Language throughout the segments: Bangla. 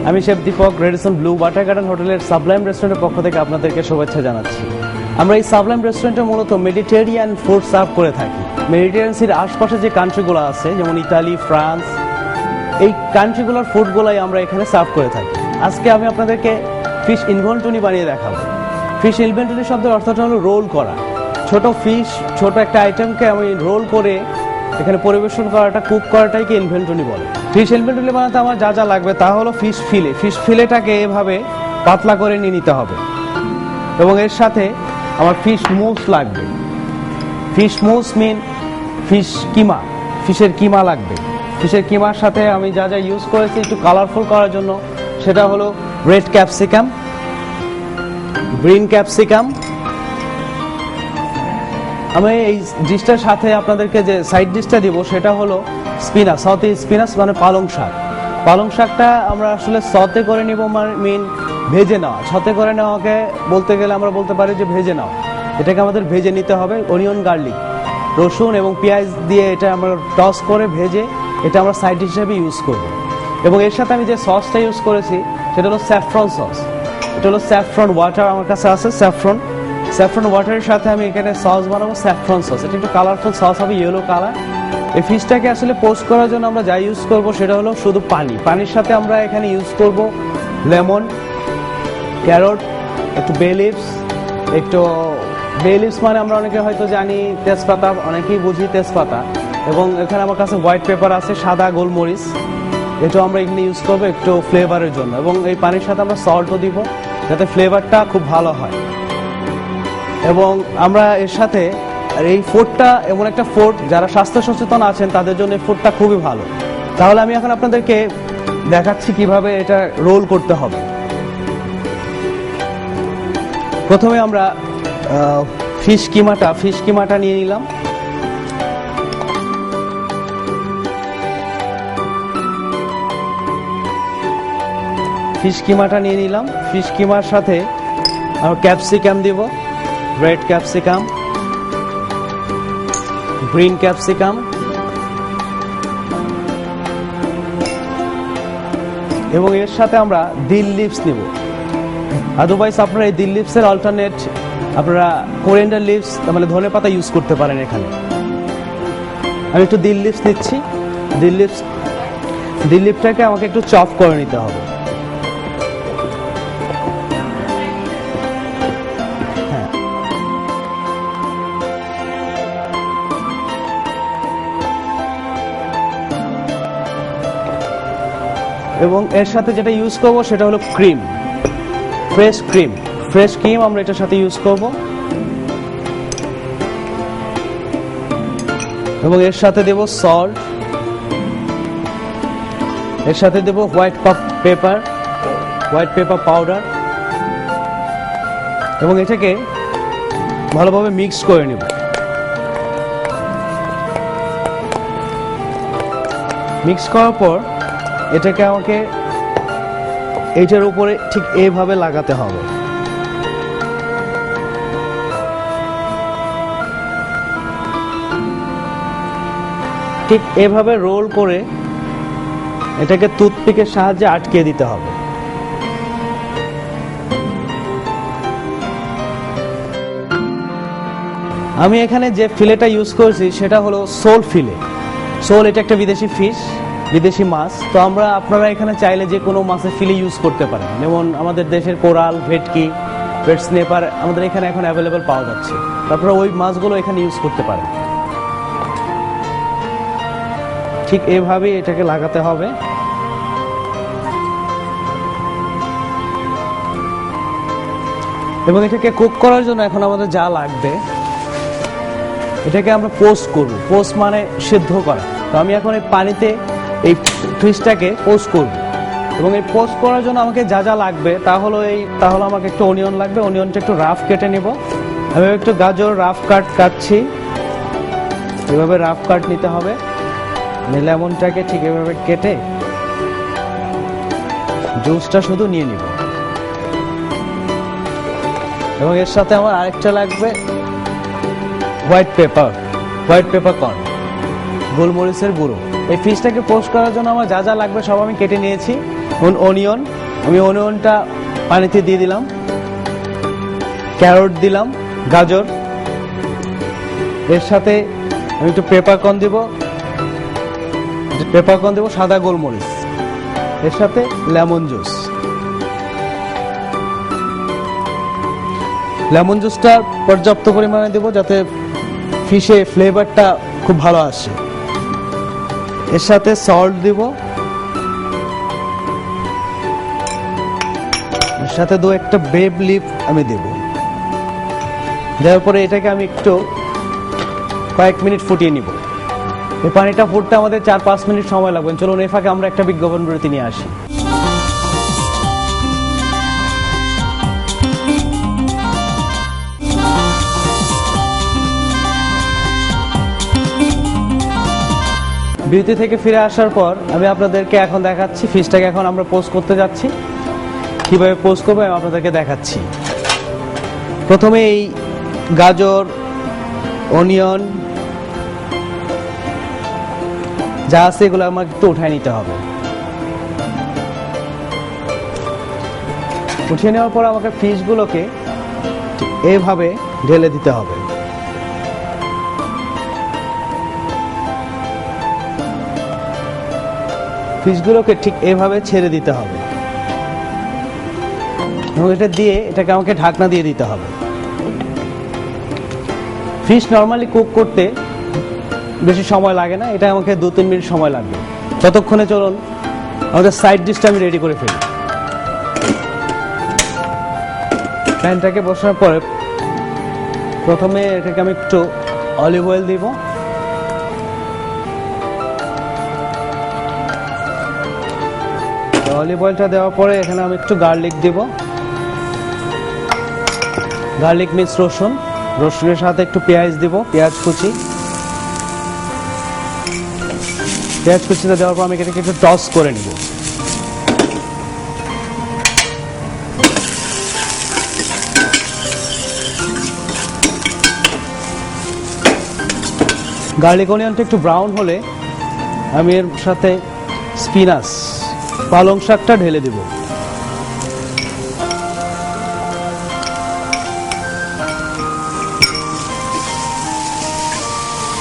আমি chef Deepak Radisson Blu Water Garden হোটেলের সাবলাইম রেস্টুরেন্টের পক্ষ থেকে আপনাদেরকে শুভেচ্ছা জানাচ্ছি। আমরা এই সাবলাইম রেস্টুরেন্টে মূলত মেডিটেরিয়ান ফুড সার্ভ করে থাকি। মেডিটেরিয়ান সির আশপাশে যে কান্ট্রিগুলো আছে যেমন ইতালি, ফ্রান্স, এই কান্ট্রিগুলোর ফুডগুলাই আমরা এখানে সার্ভ করে থাকি। আজকে আমি আপনাদেরকে ফিশ ইনভেন্টরি বানিয়ে দেখাবো। ফিশ ইনভেন্টরি শব্দের অর্থটা হলো রোল করা। ছোট ফিশ, ছোট একটা আইটেমকে আমি রোল করে এখানে পরিবেশন করাটা, কুক করাটাকে ইনভেন্টরি বলে। ফিশ ইনভেন্টরি বানাতে আমার যা যা লাগবে তা হলো ফিশ ফিলে। ফিশ ফিলেটাকে এভাবে পাতলা করে নিয়ে নিতে হবে এবং এর সাথে আমার ফিশ মুস লাগবে। ফিশ মুস মিন ফিশ কিমা, ফিশের কিমা লাগবে। ফিশের কিমার সাথে আমি যা যা ইউজ করেছি একটু কালারফুল করার জন্য, সেটা হলো রেড ক্যাপসিকাম, গ্রিন ক্যাপসিকাম। আমি এই ডিশটার সাথে আপনাদেরকে যে সাইড ডিশটা দিব সেটা হলো স্পিনাচ, সাউথ স্পিনাচ মানে পালং শাক। পালং শাকটা আমরা আসলে সতে করে নিব, মিন ভেজে নেওয়া। সতে করে নেওয়াকে বলতে গেলে আমরা বলতে পারি যে ভেজে নেওয়া। এটাকে আমাদের ভেজে নিতে হবে। অনিয়ন, গার্লিক, রসুন এবং পেঁয়াজ দিয়ে এটা আমরা টস করে ভেজে এটা আমরা সাইড ডিশ হিসেবে ইউজ করব। এবং এর সাথে আমি যে সসটা ইউজ করেছি সেটা হলো স্যাফরন সস। এটা হলো স্যাফরন ওয়াটার, আমার কাছে আছে স্যাফরন ওয়াটারের সাথে আমি এখানে সস বানাবো, স্যাফরন সস। এটা একটু কালারফুল সস হবে, ইয়েলো কালার। এই ফিশটাকে আসলে পোস্ট করার জন্য আমরা যা ইউজ করব সেটা হলো শুধু পানি। পানির সাথে আমরা এখানে ইউজ করব লেমন, ক্যারট, একটু বে লিভস মানে আমরা অনেকে হয়তো জানি তেজপাতা, অনেকেই বুঝি তেজপাতা। এবং এখানে আমার কাছে হোয়াইট পেপার আছে, সাদা গোলমরিচ। এটা আমরা এখানে ইউজ করবো একটু ফ্লেভারের জন্য। এবং এই পানির সাথে আমরা সল্টও দিব যাতে ফ্লেভারটা খুব ভালো হয়। এবং আমরা এর সাথে এই ফুডটা এমন একটা ফুড যারা স্বাস্থ্য সচেতন আছেন তাদের জন্য এই ফুডটা খুবই ভালো। তাহলে আমি এখন আপনাদেরকে দেখাচ্ছি কিভাবে এটা রোল করতে হবে। প্রথমে আমরা ফিশ কিমাটা নিয়ে নিলাম। ফিশ কিমার সাথে আমরা ক্যাপসিকাম দিব, রেড ক্যাপসিকাম, গ্রিন ক্যাপসিকাম এবং এর সাথে আমরা দিল লিভস নিব। আদারওয়াইজ আপনারা এই দিল লিভসের অল্টারনেট আপনারা কোরিয়ান্ডার লিভস মানে ধনেপাতা ইউজ করতে পারেন। এখানে আমি একটু দিল লিভস নিচ্ছি। দিল লিভসটাকে আমাকে একটু চপ করে নিতে হবে। এবং এর সাথে যেটা ইউজ করব সেটা হলো ক্রিম, ফ্রেশ ক্রিম আমরা এটার সাথে ইউজ করব। এবং এর সাথে দেব সল্ট, এর সাথে দেব হোয়াইট পেপার পাউডার এবং এটাকে ভালোভাবে মিক্স করে নেব। মিক্স করার পর এটাকে আমাকে এইটার উপরে ঠিক এইভাবে লাগাতে হবে। ঠিক এভাবে রোল করে এটাকে টুথপিকের সাহায্যে আটকে দিতে হবে। আমি এখানে যে ফিলেটা ইউজ করছি সেটা হলো সোল ফিলে। এটা একটা বিদেশি ফিশ, বিদেশি মাছ। তো আপনারা এখানে চাইলে যে কোনো মাছের ফিলে ইউজ করতে পারেন। যেমন আমাদের দেশের কোরাল, ভেটকি, রেড স্নেপার আমাদের এখানে এখন অ্যাভেলেবেল পাওয়া যাচ্ছে। তারপরে ওই মাছগুলো এখানে ইউজ করতে পারেন। ঠিক এভাবে এটাকে লাগাতে হবে। এবং এটাকে কুক করার জন্য এখন আমাদের যা লাগবে, এটাকে আমরা পোস্ট মানে সিদ্ধ করা। তো আমি এখন এই পানিতে এই ফিশটাকে পোস্ট করব। এবং এই পোস্ট করার জন্য আমাকে যা যা লাগবে তাহলে আমাকে একটু অনিয়ন লাগবে। অনিয়নটা একটু রাফ কেটে নিব। আমি একটু গাজর রাফ কাটছি। এভাবে রাফ কাট নিতে হবে। লেমনটাকে ঠিক এভাবে কেটে জুসটা শুধু নিয়ে নিব। এবং এর সাথে আমার আরেকটা লাগবে হোয়াইট পেপার কর্ন, গোলমরিচের গুঁড়ো। এই ফিশটাকে পোস্ট করার জন্য আমার যা যা লাগবে সব আমি কেটে নিয়েছি। অনিয়ন, আমি অনিয়নটা পানিতে দিয়ে দিলাম, ক্যারট দিলাম, গাজর, এর সাথে আমি একটু পেপারকর্ন দেব, সাদা গোলমরিচ, এর সাথে লেমন জুস। লেমন জুসটা পর্যাপ্ত পরিমাণে দেব যাতে ফিশে ফ্লেভারটা খুব ভালো আসে। এর সাথে সল্ট দিব, এর সাথে দু একটা বেব লিফ আমি দেব। দেওয়ার পরে এটাকে আমি একটু কয়েক মিনিট ফুটিয়ে নিব। এই পানিটা ফুটতে আমাদের 4-5 মিনিট সময় লাগবে। চলুন এই ফাঁকে আমরা একটা বিজ্ঞাপন বিরতি নিয়ে আসি। বিরতি থেকে ফিরে আসার পর আমি আপনাদেরকে এখন দেখাচ্ছি ফিশটাকে এখন আমরা পোস্ট করতে যাচ্ছি। কিভাবে পোস্ট করবো আমি আপনাদেরকে দেখাচ্ছি। প্রথমে এই গাজর, অনিয়ন যা আছে এগুলো আমাকে একটু উঠায় নিতে হবে। উঠিয়ে নেওয়ার পর আমাকে ফিশগুলোকে এইভাবে ঢেলে দিতে হবে। ফিশগুলোকে ঠিক এইভাবে ছেড়ে দিতে হবে এবং এটা দিয়ে এটাকে আমাকে ঢাকনা দিয়ে দিতে হবে। ফিশ নর্মালি কুক করতে বেশি সময় লাগে না, এটা আমাকে 2-3 মিনিট সময় লাগবে। ততক্ষণে চলুন আমাদের সাইড ডিশটা আমি রেডি করে ফেলি। প্যানটাকে বসানোর পরে প্রথমে এটাকে আমি একটু অলিভ অয়েল দিব, অলিভ অয়েলটা দেওয়ার পরে এখানে আমি একটু গার্লিক দিব। গার্লিক মিক্স রসুন, রসুনের সাথে একটু পেঁয়াজ দিব, পেঁয়াজ কুচিটা দেওয়ার পর আমি এটাকে একটু টস করে নিব। গার্লিক অনিয়নটা একটু ব্রাউন হলে আমি এর সাথে স্পিনাচ, পালং শাকটা ঢেলে দিব।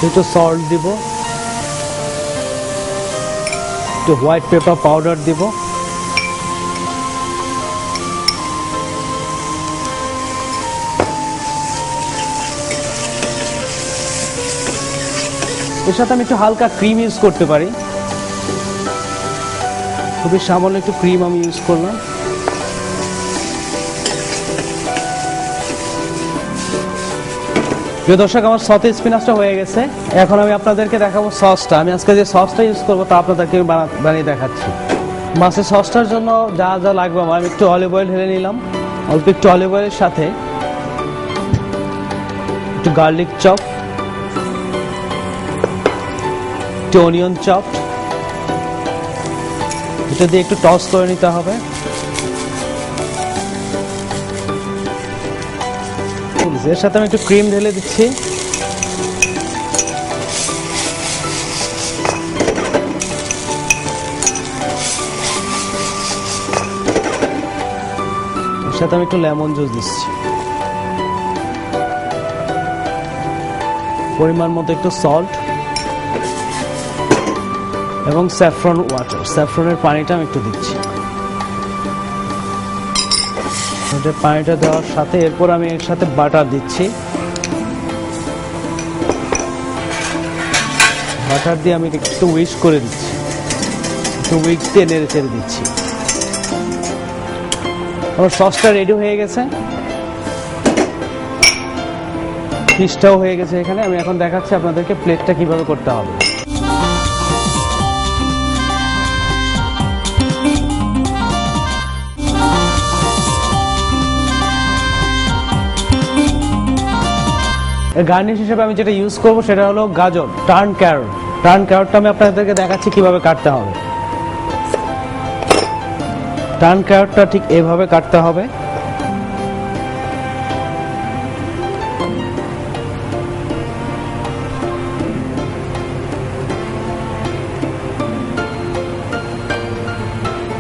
একটু সল্ট দিব, একটু হোয়াইট পেপার পাউডার দিব, এর সাথে আমি একটু হালকা ক্রিম ইউজ করতে পারি। খুবই সামান্য একটু ক্রিম আমি ইউজ করলাম। প্রিয় দর্শক, আমার সতে স্পিনাচটা হয়ে গেছে। এখন আমি আপনাদেরকে দেখাবো সসটা। আমি আজকে যে সসটা ইউজ করবো তা আপনাদেরকে বানিয়ে দেখাচ্ছি। মাছের সসটার জন্য যা যা লাগবে আমার, আমি একটু অলিভ অয়েল ঢেলে নিলাম। অল্প একটু অলিভ অয়েলের সাথে একটু গার্লিক চপ, একটু অনিয়ন চপ, এটা দিয়ে একটু টস করে নিতে হবে। এর সাথে আমি একটু ক্রিম ঢেলে দিচ্ছি। এর সাথে আমি একটু লেমন জুস দিচ্ছি। পরিমাণ মতো একটু সল্ট এবং স্যাফরন ওয়াটার, স্যাফরনের পানিটা আমি একটু দিচ্ছি। পানিটা দেওয়ার সাথে এরপর আমি এর সাথে বাটার দিচ্ছি। বাটার দিয়ে আমি একটু উইস্ক করে দিচ্ছি, একটু উইস্ক দিয়ে নেড়ে চেড়ে দিচ্ছি। আমার সসটা রেডি হয়ে গেছে, ফিশটাও হয়ে গেছে এখানে। আমি এখন দেখাচ্ছি আপনাদেরকে প্লেটটা কিভাবে করতে হবে। গার্নিশ হিসেবে আমি যেটা ইউজ করব সেটা হলো গাজর, টার্ন ক্যারট। টার্ন ক্যারটটা আমি আপনাদেরকে দেখাচ্ছি কিভাবে কাটতে হবে। টার্ন ক্যারটটা ঠিক এভাবে কাটতে হবে।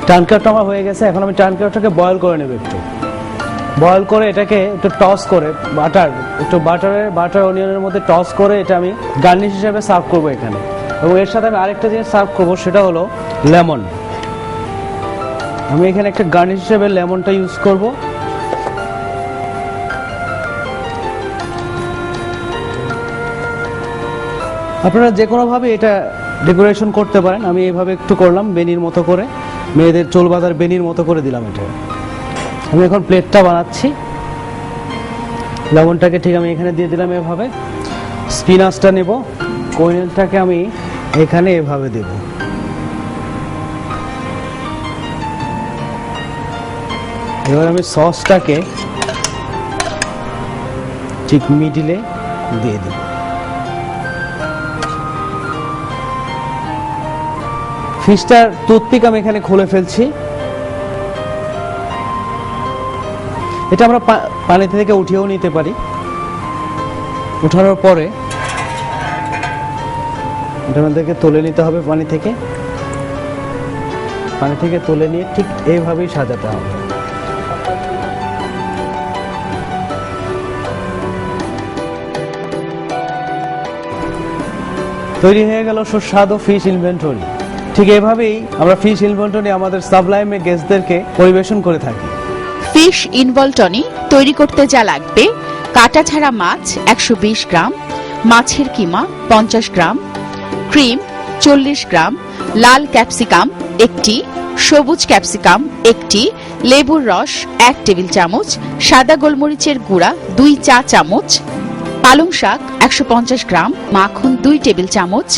টার্নকাউটটা আমার হয়ে গেছে। এখন আমি টার্নকাউটটাকে বয়েল করে নেব, একটু বয়েল করে এটাকে একটু টস করে বাটার অনিয়নের মধ্যে টস করে এটা আমি গার্নিশ হিসেবে সার্ভ করব এখানে। এবং এর সাথে আমি আরেকটা জিনিস সার্ভ করব, সেটা হলো লেমন। আমি এখানে একটা গার্নিশ হিসেবে লেমনটা ইউজ করব। আপনারা যে কোনোভাবে এটা ডেকোরেশন করতে পারেন। আমি এইভাবে একটু করলাম, বেনির মতো করে, মেয়েদের চুল বাঁধার বেনির মতো করে দিলাম এটা। আমি এখন প্লেটটা বানাচ্ছি। লবণটাকে ঠিক আমি এখানে দিয়ে দিলাম এভাবে। স্পিনাচটা নেব, কোয়েনটাকে আমি এখানে এভাবে দেব। এবার আমি সসটাকে ঠিক মিডিলে দিয়ে দেব। ফিশটার টুথপিক আমি এখানে খুলে ফেলছি। এটা আমরা পানি থেকে উঠিয়েও নিতে পারি। উঠানোর পরে এটা আমাদেরকে তুলে নিতে হবে পানি থেকে তুলে নিয়ে ঠিক এইভাবেই সাজাতে হবে। তৈরি হয়ে গেল সুস্বাদু ফিশ ইনভেন্টরি। ঠিক এইভাবেই আমরা ফিশ ইনভেন্টরি আমাদের সাবলাইমে গেস্টদেরকে পরিবেশন করে থাকি। ফিশ ইনভলটনি তৈরি করতে যা লাগবে: কাটা ছাড়া মাছ 120 গ্রাম, মাছের কিমা 50 গ্রাম, ক্রিম 40 গ্রাম, লাল ক্যাপসিকাম 1টি, সবুজ ক্যাপসিকাম 1টি, লেবুর রস 1 টেবিল চামচ, সাদা গোলমরিচের গুঁড়া 2 চা চামচ, পালং শাক 150 গ্রাম, মাখন 2 টেবিল চামচ,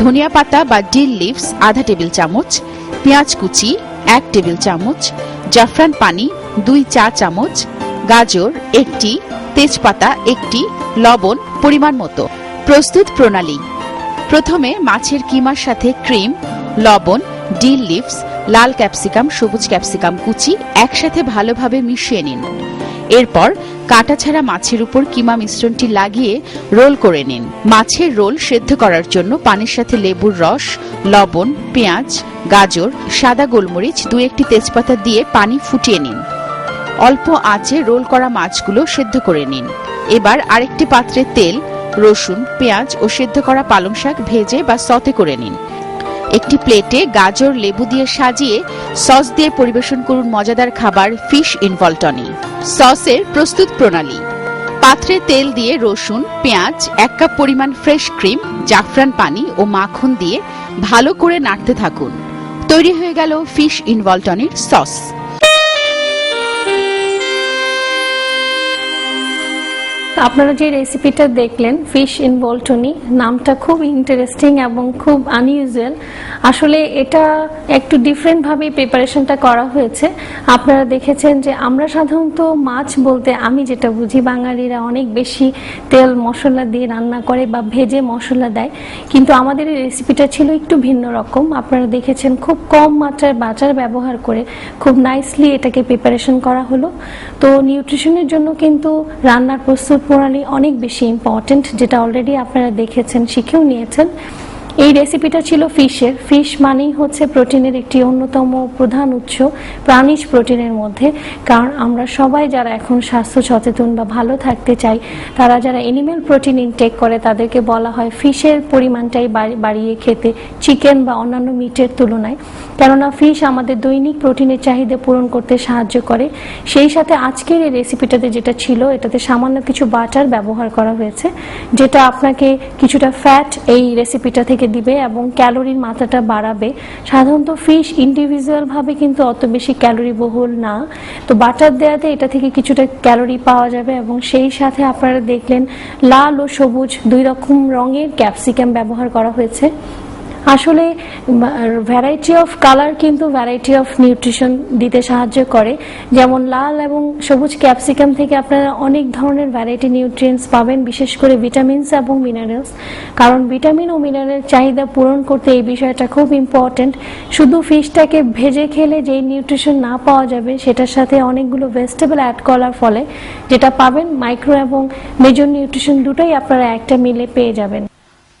ধনিয়া পাতা বা ডিল লিভস আধা টেবিল চামচ, পেঁয়াজ কুচি 1 টেবিল চামচ, জাফরান পানি 2 চা চামচ, গাজর 1টি, তেজপাতা 1টি, লবণ পরিমাণ মতো। প্রস্তুত প্রণালী: প্রথমে মাছের কিমার সাথে ক্রিম, লবণ, ডিল লিভস, লাল ক্যাপসিকাম, সবুজ ক্যাপসিকাম কুচি একসাথে ভালোভাবে মিশিয়ে নিন। এরপর কাটা ছাড়া মাছের উপর কিমা মিশ্রণটি লাগিয়ে রোল করে নিন। মাছের রোল সেদ্ধ করার জন্য পানির সাথে লেবুর রস, লবণ, পেঁয়াজ, গাজর, সাদা গোলমরিচ, 2-1টি তেজপাতা দিয়ে পানি ফুটিয়ে নিন। অল্প আঁচে রোল করা মাছগুলো সেদ্ধ করে নিন। এবার আরেকটি পাত্রে তেল, রসুন, পেঁয়াজ ও সেদ্ধ করা পালং শাক ভেজে বা সতে করে নিন। একটি প্লেটে গাজর, লেবু দিয়ে সাজিয়ে সস দিয়ে পরিবেশন করুন মজাদার খাবার ফিশ ইনভলটনি। সসের প্রস্তুত প্রণালী: পাত্রে তেল দিয়ে রসুন, পেঁয়াজ, 1 কাপ পরিমাণ ফ্রেশ ক্রিম, জাফরান পানি ও মাখন দিয়ে ভালো করে নাড়তে থাকুন। তৈরি হয়ে গেল ফিশ ইনভলটনির সস। আপনারা যে রেসিপিটা দেখলেন ফিশ ইনভলটনি, নামটা খুব ইন্টারেস্টিং এবং খুব আনইউজুয়াল। আসলে এটা একটু ডিফারেন্ট ভাবে প্রিপারেশনটা করা হয়েছে। আপনারা দেখেছেন যে আমরা সাধারণত মাছ বলতে আমি যেটা বুঝি, বাঙালিরা অনেক বেশি তেল মশলা দিয়ে রান্না করে বা ভেজে মশলা দেয়, কিন্তু আমাদের এই রেসিপিটা ছিল একটু ভিন্ন রকম। আপনারা দেখেছেন খুব কম মাত্রায় বাটার ব্যবহার করে খুব নাইসলি এটাকে প্রিপারেশন করা হলো। তো নিউট্রিশনের জন্য কিন্তু রান্নার প্রস্তুত প্রণালী অনেক বেশি ইম্পর্টেন্ট, যেটা অলরেডি আপনারা দেখেছেন, শিখেও নিয়েছেন। এই রেসিপিটা ছিল ফিশের। ফিশ মানেই হচ্ছে প্রোটিনের একটি অন্যতম প্রধান উৎস প্রাণীজ প্রোটিনের মধ্যে। কারণ আমরা সবাই যারা এখন স্বাস্থ্য সচেতন বা ভালো থাকতে চাই, তারা যারা এনিম্যাল প্রোটিন ইনটেক করে তাদেরকে বলা হয় ফিশের পরিমাণটাই বাড়িয়ে খেতে চিকেন বা অন্যান্য মিটের তুলনায়। কেননা ফিশ আমাদের দৈনিক প্রোটিনের চাহিদা পূরণ করতে সাহায্য করে। সেই সাথে আজকের এই রেসিপিটাতে যেটা ছিল, এটাতে সামান্য কিছু বাটার ব্যবহার করা হয়েছে, যেটা আপনাকে কিছুটা ফ্যাট এই রেসিপিটা থেকে দিবে এবং ক্যালোরির মাত্রাটা বাড়াবে। সাধারণত ফিশ ইন্ডিভিজুয়াল ভাবে কিন্তু অত বেশি ক্যালোরি বহুল না, তো বাটার দেওয়াতে এটা থেকে কিছুটা ক্যালোরি পাওয়া যাবে। এবং সেই সাথে আপনারা দেখলেন লাল ও সবুজ 2 রকম রঙের ক্যাপসিকাম ব্যবহার করা হয়েছে। আসলে ভ্যারাইটি অফ কালার কিন্তু ভ্যারাইটি অফ নিউট্রিশন দিতে সাহায্য করে। যেমন লাল এবং সবুজ ক্যাপসিকাম থেকে আপনারা অনেক ধরনের ভ্যারাইটি নিউট্রিয়েন্টস পাবেন, বিশেষ করে ভিটামিনস এবং মিনারেলস। কারণ ভিটামিন ও মিনারেল চাহিদা পূরণ করতে এই বিষয়টা খুব ইম্পর্টেন্ট। শুধু ফিশটাকে ভেজে খেলে যেই নিউট্রিশন না পাওয়া যাবে, সেটার সাথে অনেকগুলো ভেজিটেবল অ্যাড করার ফলে যেটা পাবেন, মাইক্রো এবং মেজর নিউট্রিশন দুটোই আপনারা একটা মিলে পেয়ে যাবেন।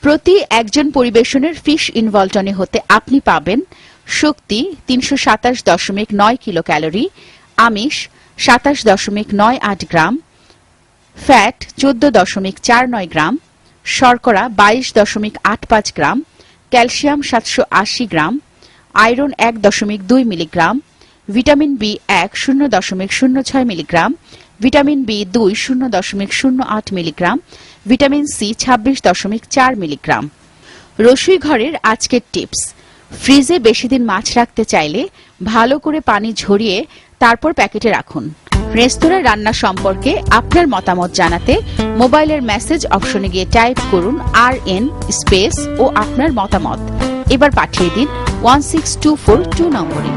প্রতি একজন পরিবেশনের ফিশ ইনভলটনি হতে আপনি পাবেন শক্তি 327.9 কিলো ক্যালোরি, আমিষ 27.98 গ্রাম, ফ্যাট 14.49 গ্রাম, শর্করা 22.85 গ্রাম, calcium 780 gram, iron 1.2 milligram, vitamin B one 0.06 milligram, vitamin B two 0.08 milligram, vitamin C 26.4 milligram. রসুই ঘরের আজকের টিপস: ফ্রিজে বেশি দিন মাছ রাখতে চাইলে ভালো করে পানি ঝরিয়ে তারপর প্যাকেটে রাখুন। রেস্তোরাঁ রান্না সম্পর্কে আপনার মতামত জানাতে মোবাইলের মেসেজ অপশনে গিয়ে টাইপ করুন RN স্পেস ও আপনার মতামত। এবার পাঠিয়ে দিন 16242 নম্বরে।